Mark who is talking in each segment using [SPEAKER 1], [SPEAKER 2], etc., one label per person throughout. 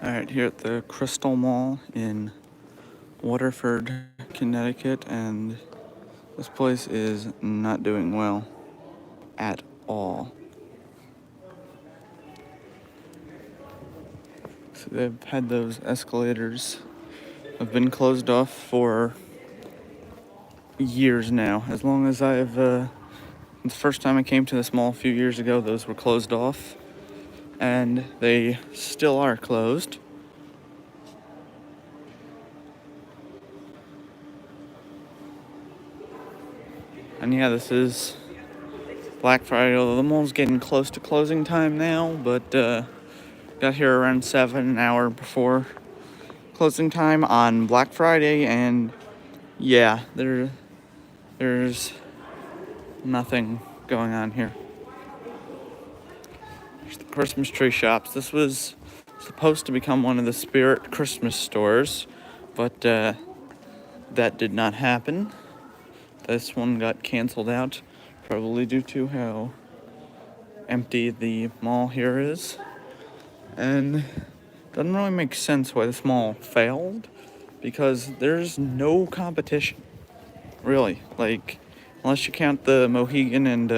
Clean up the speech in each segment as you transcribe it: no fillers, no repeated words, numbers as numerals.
[SPEAKER 1] Alright, here at the Crystal Mall in Waterford, Connecticut, and this place is not doing well at all. So they've had those escalators have been closed off for years now. As long as the first time I came to this mall a few years ago, those were closed off, and they still are closed. And yeah, this is Black Friday, although the mall's getting close to closing time now, but got here around 7, an hour before closing time on Black Friday, and yeah, there's nothing going on here. There's the Christmas tree shops. This was supposed to become one of the Spirit Christmas stores, but that did not happen. This one got canceled out, probably due to how empty the mall here is. And doesn't really make sense why this mall failed, because there's no competition, really. Like, unless you count the Mohegan and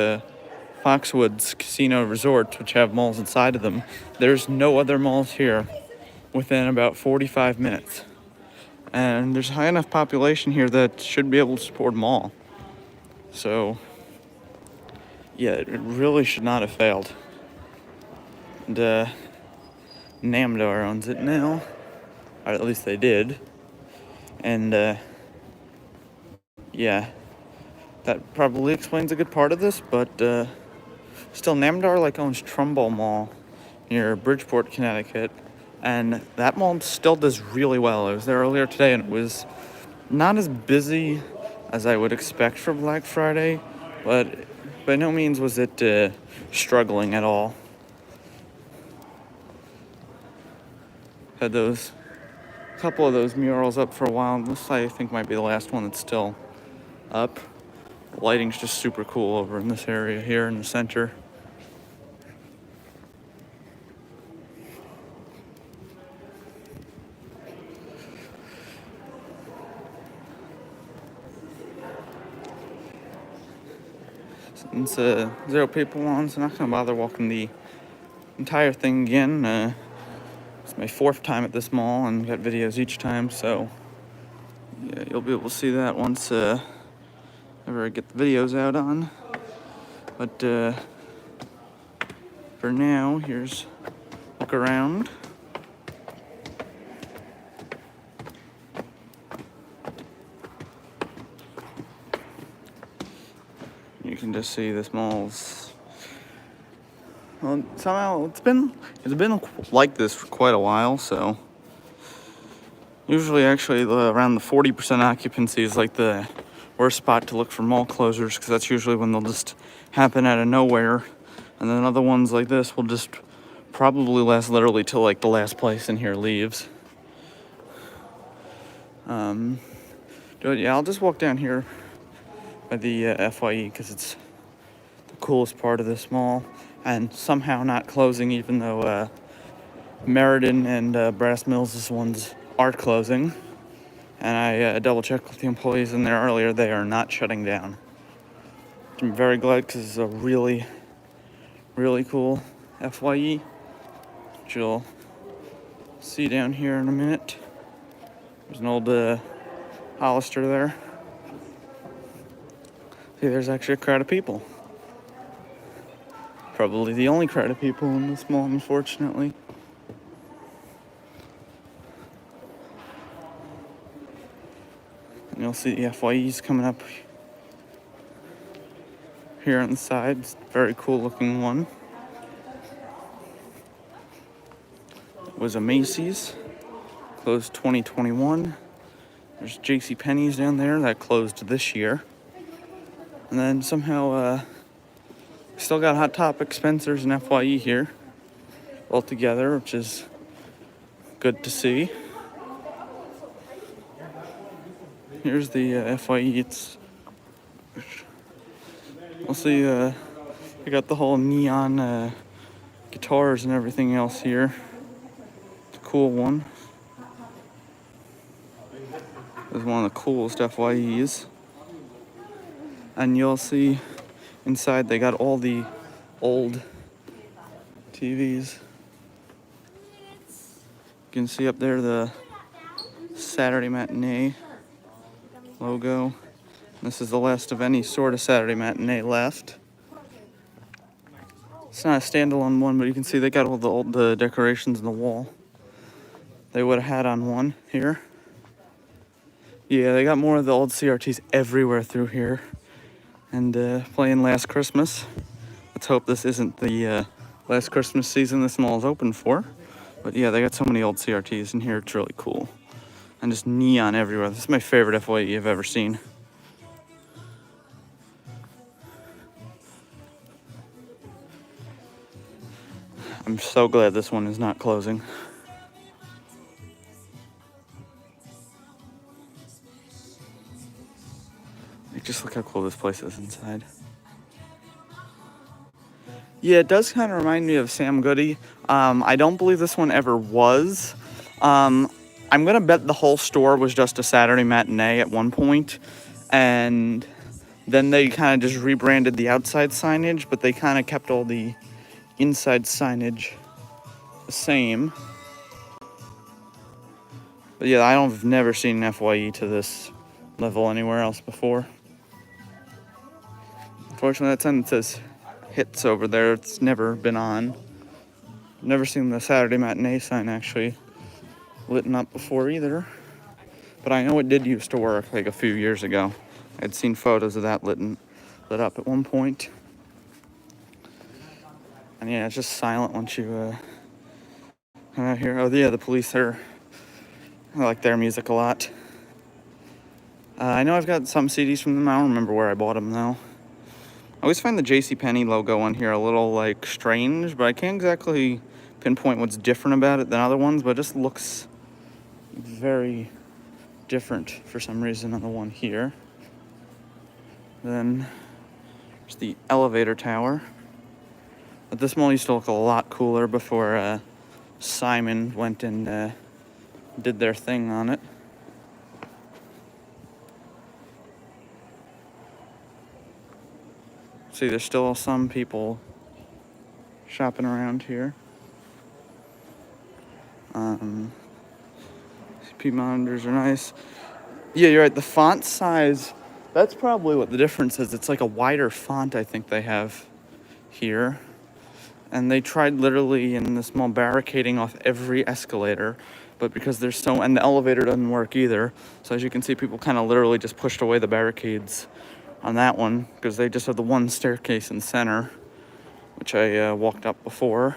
[SPEAKER 1] Foxwoods Casino Resorts, which have malls inside of them, there's no other malls here within about 45 minutes. And there's a high enough population here that should be able to support them all. So, yeah, it really should not have failed. And Namdar owns it now, or at least they did. And yeah, that probably explains a good part of this, but still, Namdar owns Trumbull Mall near Bridgeport, Connecticut, and that mall still does really well. I was there earlier today, and it was not as busy as I would expect for Black Friday, but by no means was it struggling at all. Had a couple of those murals up for a while, and this I think might be the last one that's still up. The lighting's just super cool over in this area here in the center. Since zero people on, so I'm not gonna bother walking the entire thing again. It's my 4th time at this mall and got videos each time, so yeah, you'll be able to see that once ever I get the videos out on. But for now, here's a look around. You can just see this mall's, well, somehow it's been like this for quite a while. So usually, actually, around the 40% occupancy is like the worst spot to look for mall closures, because that's usually when they'll just happen out of nowhere, and then other ones like this will just probably last literally till like the last place in here leaves. Yeah, I'll just walk down here by the FYE, because it's the coolest part of this mall, and somehow not closing, even though Meriden and Brass Mills' ones are closing. And I double checked with the employees in there earlier, they are not shutting down. I'm very glad, because it's a really, really cool FYE, which you'll see down here in a minute. There's an old Hollister there. See, there's actually a crowd of people. Probably the only crowd of people in this mall, unfortunately. And you'll see the FYEs coming up here on the side. It's a very cool looking one. It was a Macy's, closed 2021. There's JCPenney's down there that closed this year. And then somehow still got Hot Topic, Spencer's, and FYE here all together, which is good to see. Here's the FYE. It's mostly we got the whole neon guitars and everything else here. It's a cool one. It's one of the coolest FYEs. And you'll see inside they got all the old TVs. You can see up there the Saturday Matinee logo. This is the last of any sort of Saturday Matinee left. It's not a standalone one, but you can see they got all the old decorations in the wall. They would have had on one here. Yeah, they got more of the old CRTs everywhere through here. And playing Last Christmas. Let's hope this isn't the last Christmas season this mall is open for. But yeah, they got so many old CRTs in here. It's really cool. And just neon everywhere. This is my favorite FYE I've ever seen. I'm so glad this one is not closing. Just look how cool this place is inside. Yeah, it does kind of remind me of Sam Goody. I don't believe this one ever was. I'm going to bet the whole store was just a Saturday Matinee at one point. And then they kind of just rebranded the outside signage, but they kind of kept all the inside signage the same. But yeah, I've never seen an FYE to this level anywhere else before. Unfortunately, that sign says hits over there. It's never been on. Never seen the Saturday Matinee sign actually lit up before either. But I know it did used to work like a few years ago. I'd seen photos of that lit up at one point. And yeah, it's just silent once you come out here. Oh yeah, the police I like their music a lot. I know I've got some CDs from them. I don't remember where I bought them though. I always find the JCPenney logo on here a little like strange, but I can't exactly pinpoint what's different about it than other ones, but it just looks very different for some reason on the one here. Then there's the elevator tower. But this mall used to look a lot cooler before Simon went and did their thing on it. See, there's still some people shopping around here. CP monitors are nice. Yeah, you're right. The font size, that's probably what the difference is. It's like a wider font, I think they have here. And they tried literally in this mall barricading off every escalator. But because there's and the elevator doesn't work either. So as you can see, people kind of literally just pushed away the barricades on that one because they just have the one staircase in the center, which I walked up before.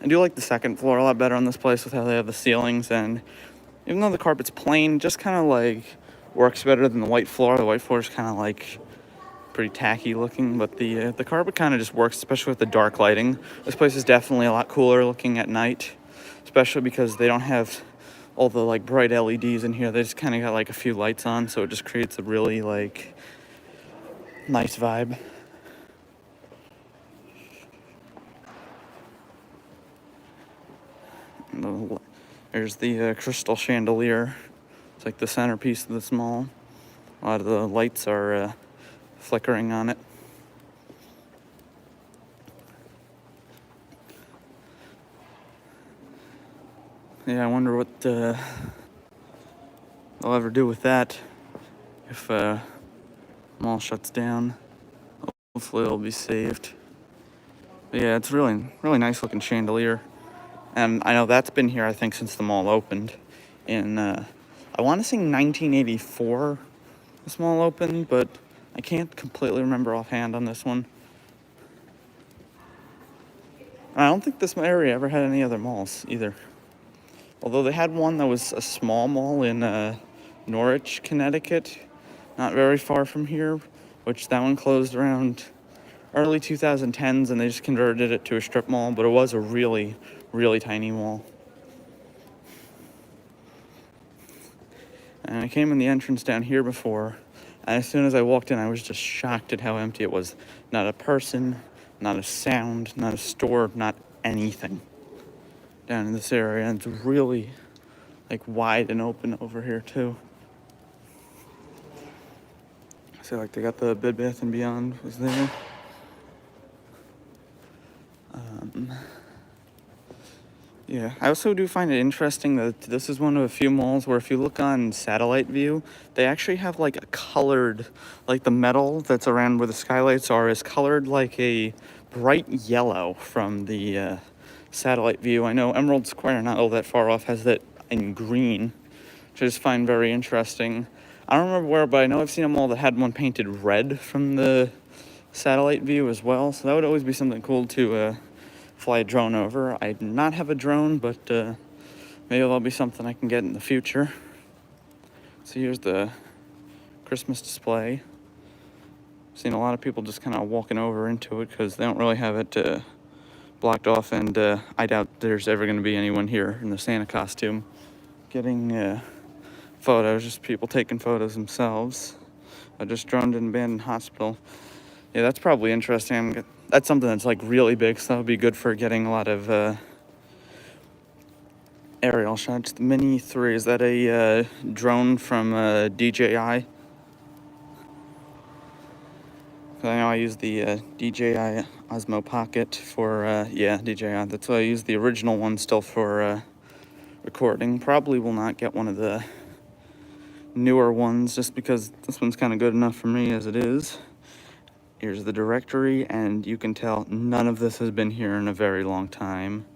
[SPEAKER 1] I do like the second floor a lot better on this place with how they have the ceilings, and even though the carpet's plain, just kind of like works better than the white floor. The white floor is kind of like pretty tacky looking, but the carpet kind of just works, especially with the dark lighting. This place is definitely a lot cooler looking at night, especially because they don't have all the like bright LEDs in here. They just kind of got like a few lights on, so it just creates a really like nice vibe. There's the crystal chandelier. It's like the centerpiece of this mall. A lot of the lights are flickering on it. Yeah, I wonder what they'll ever do with that if mall shuts down. Hopefully it'll be saved. But yeah, it's really nice looking chandelier. And I know that's been here, I think, since the mall opened in, I want to say 1984 this mall opened, but I can't completely remember offhand on this one. And I don't think this area ever had any other malls either. Although they had one that was a small mall in Norwich, Connecticut, not very far from here, which that one closed around early 2010s, and they just converted it to a strip mall, but it was a really tiny mall. And I came in the entrance down here before, and as soon as I walked in, I was just shocked at how empty it was. Not a person, not a sound, not a store, not anything down in this area. And it's really like wide and open over here too. So like they got the Bed Bath & Beyond was there. Yeah, I also do find it interesting that this is one of a few malls where if you look on satellite view, they actually have like a colored, like the metal that's around where the skylights are is colored like a bright yellow from the satellite view. I know Emerald Square, not all that far off, has that in green, which I just find very interesting. I don't remember where, but I know I've seen a mall that had one painted red from the satellite view as well, so that would always be something cool to fly a drone over. I do not have a drone, but maybe that'll be something I can get in the future. So here's the Christmas display. I've seen a lot of people just kind of walking over into it because they don't really have it blocked off, and I doubt there's ever going to be anyone here in the Santa costume getting photos, just people taking photos themselves. I just droned an abandoned hospital. Yeah, that's probably interesting. That's something that's like really big, so that would be good for getting a lot of aerial shots. The Mini 3, is that a drone from DJI? I know I use the DJI Osmo Pocket for, yeah, DJI. That's why I use the original one still for recording. Probably will not get one of the newer ones just because this one's kind of good enough for me as it is. Here's the directory, and you can tell none of this has been here in a very long time.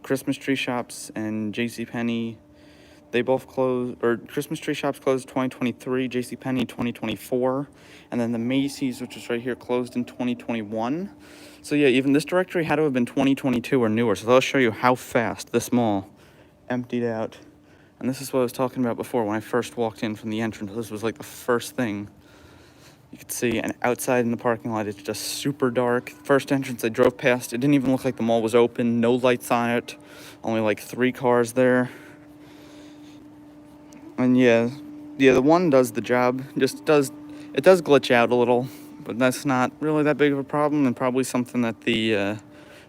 [SPEAKER 1] Christmas tree shops and JCPenney, they both closed, or Christmas tree shops closed 2023, JCPenney 2024, and then the Macy's, which is right here, closed in 2021. So yeah, even this directory had to have been 2022 or newer, so that'll show you how fast this mall emptied out. And this is what I was talking about before when I first walked in from the entrance. This was like the first thing you could see, and outside in the parking lot, it's just super dark. First entrance I drove past, it didn't even look like the mall was open. No lights on it. Only like 3 cars there. And yeah, the one does the job. It does glitch out a little, but that's not really that big of a problem, and probably something that the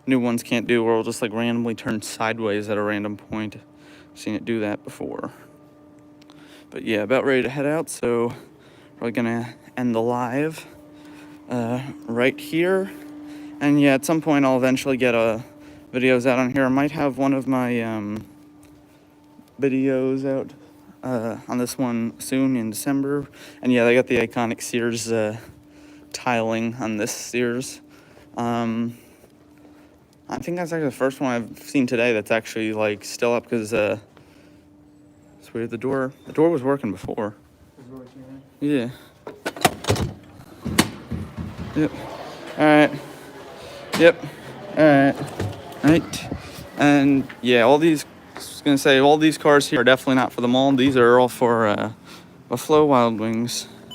[SPEAKER 1] new ones can't do, or it'll just like randomly turn sideways at a random point. I've seen it do that before. But yeah, about ready to head out, so probably gonna end the live right here. And yeah, at some point I'll eventually get videos out on here. I might have one of my videos out on this one soon in December. And yeah, they got the iconic Sears tiling on this Sears. I think that's actually the first one I've seen today that's actually like still up, because it's weird, the door was working before. Yeah. Yep. Alright. Yep. Alright. Right. And yeah, all these cars here are definitely not for the mall. These are all for Buffalo Wild Wings.